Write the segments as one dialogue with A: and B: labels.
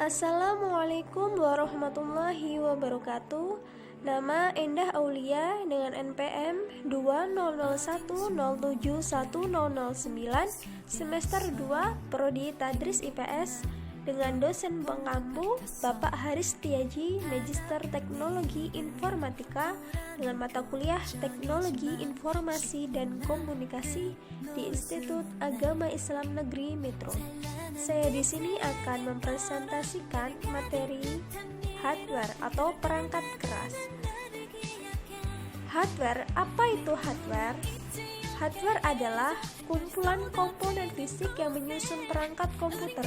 A: Assalamualaikum warahmatullahi wabarakatuh. Nama Endah Aulia dengan NPM 2001071009, semester 2, Prodi Tadris IPS, dengan dosen pengampu Bapak Haris Setiaji, Magister Teknologi Informatika dengan mata kuliah Teknologi Informasi dan Komunikasi di Institut Agama Islam Negeri Metro. Saya di sini akan mempresentasikan materi hardware atau perangkat keras. Hardware, apa itu hardware? Hardware adalah kumpulan komponen fisik yang menyusun perangkat komputer,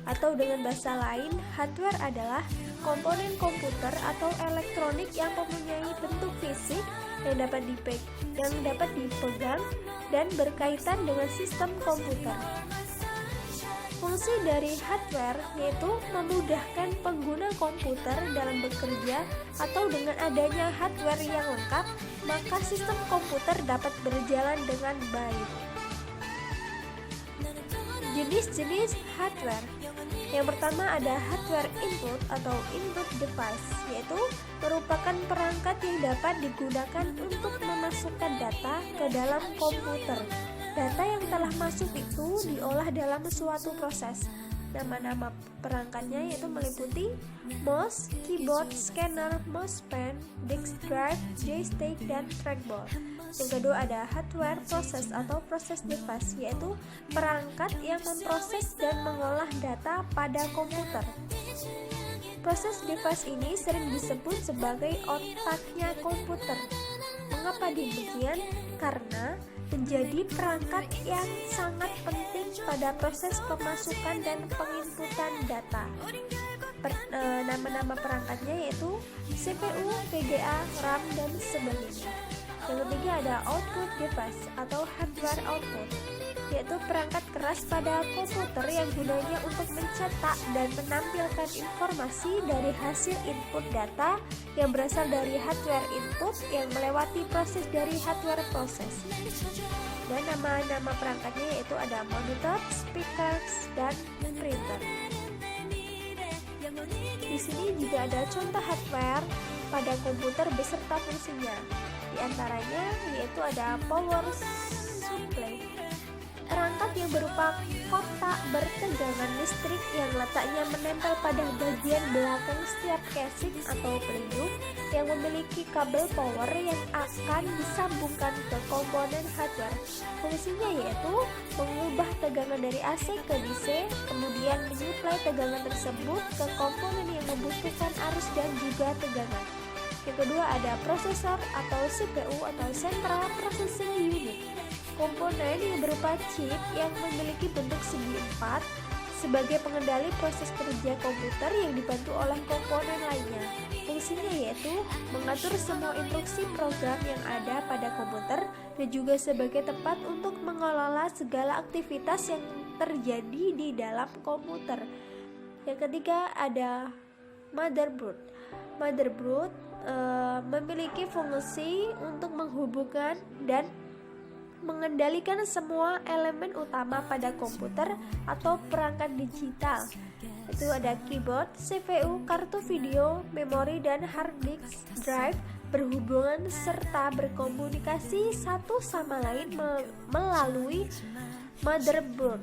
A: atau dengan bahasa lain, hardware adalah komponen komputer atau elektronik yang mempunyai bentuk fisik yang dapat dipegang dan berkaitan dengan sistem komputer. Fungsi dari hardware yaitu memudahkan pengguna komputer dalam bekerja, atau dengan adanya hardware yang lengkap, maka sistem komputer dapat berjalan dengan baik. Jenis-jenis hardware. Yang pertama ada hardware input atau input device, yaitu merupakan perangkat yang dapat digunakan untuk memasukkan data ke dalam komputer. Data yang telah masuk itu diolah dalam suatu proses. Nama-nama perangkatnya yaitu meliputi mouse, keyboard, scanner, mousepad, disk drive, joystick, dan trackball. Yang kedua ada hardware process atau process device, yaitu perangkat yang memproses dan mengolah data pada komputer. Proses device ini sering disebut sebagai otaknya komputer. Mengapa demikian? Karena menjadi perangkat yang sangat penting pada proses pemasukan dan penginputan data. Nama-nama perangkatnya yaitu CPU, VGA, RAM, dan sebagainya. Yang ketiga ada output device atau hardware output, yaitu perangkat keras pada komputer yang gunanya untuk mencetak dan menampilkan informasi dari hasil input data yang berasal dari hardware input yang melewati proses dari hardware process. Dan nama-nama perangkatnya yaitu ada monitor, speakers, dan printer. Di sini juga ada contoh hardware pada komputer beserta fungsinya. Di antaranya yaitu ada power supply, perangkat yang berupa kotak bertegangan listrik yang letaknya menempel pada bagian belakang setiap casing atau pelindung, yang memiliki kabel power yang akan disambungkan ke komponen hardware. Fungsinya yaitu mengubah tegangan dari AC ke DC, kemudian menyuplai tegangan tersebut ke komponen yang membutuhkan arus dan juga tegangan. Yang kedua ada prosesor atau CPU atau Central Processing Unit, komponen yang berupa chip yang memiliki bentuk segi empat sebagai pengendali proses kerja komputer yang dibantu oleh komponen lainnya. Fungsinya yaitu mengatur semua instruksi program yang ada pada komputer dan juga sebagai tempat untuk mengelola segala aktivitas yang terjadi di dalam komputer. Yang ketiga ada motherboard. Motherboard memiliki fungsi untuk menghubungkan dan mengendalikan semua elemen utama pada komputer atau perangkat digital. Itu ada keyboard, CPU, kartu video, memori, dan hard disk drive berhubungan serta berkomunikasi satu sama lain melalui motherboard.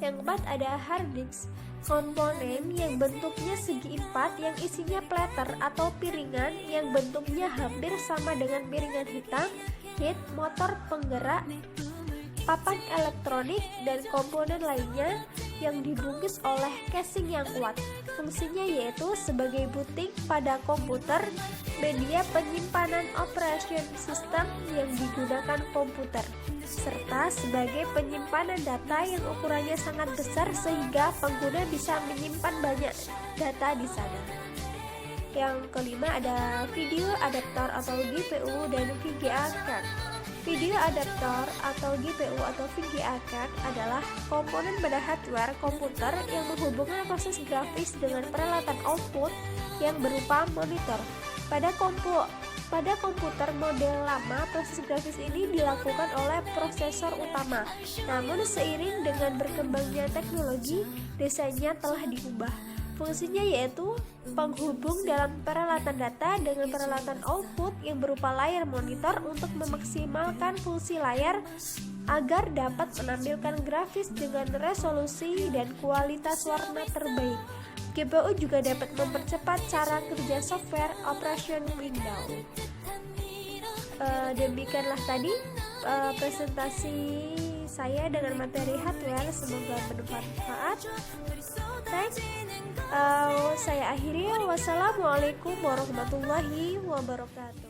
A: Yang keempat ada hard disk, komponen yang bentuknya segi empat yang isinya platter atau piringan yang bentuknya hampir sama dengan piringan hitam, head, motor penggerak, papan elektronik, dan komponen lainnya yang dibungkus oleh casing yang kuat. Fungsinya yaitu sebagai booting pada komputer, media penyimpanan operation system yang digunakan komputer, serta sebagai penyimpanan data yang ukurannya sangat besar sehingga pengguna bisa menyimpan banyak data di sana. Yang kelima ada video adapter atau GPU dan VGA card. Video adapter atau GPU atau VGA card adalah komponen pada hardware komputer yang menghubungkan proses grafis dengan peralatan output yang berupa monitor. Pada Pada komputer model lama, proses grafis ini dilakukan oleh prosesor utama. Namun seiring dengan berkembangnya teknologi, desainnya telah diubah. Fungsinya yaitu penghubung dalam peralatan data dengan peralatan output yang berupa layar monitor untuk memaksimalkan fungsi layar agar dapat menampilkan grafis dengan resolusi dan kualitas warna terbaik. GPU juga dapat mempercepat cara kerja software operation Windows. Demikianlah tadi presentasi saya dengan materi hardware, semoga bermanfaat. Thanks. Saya akhiri. Wassalamualaikum warahmatullahi wabarakatuh.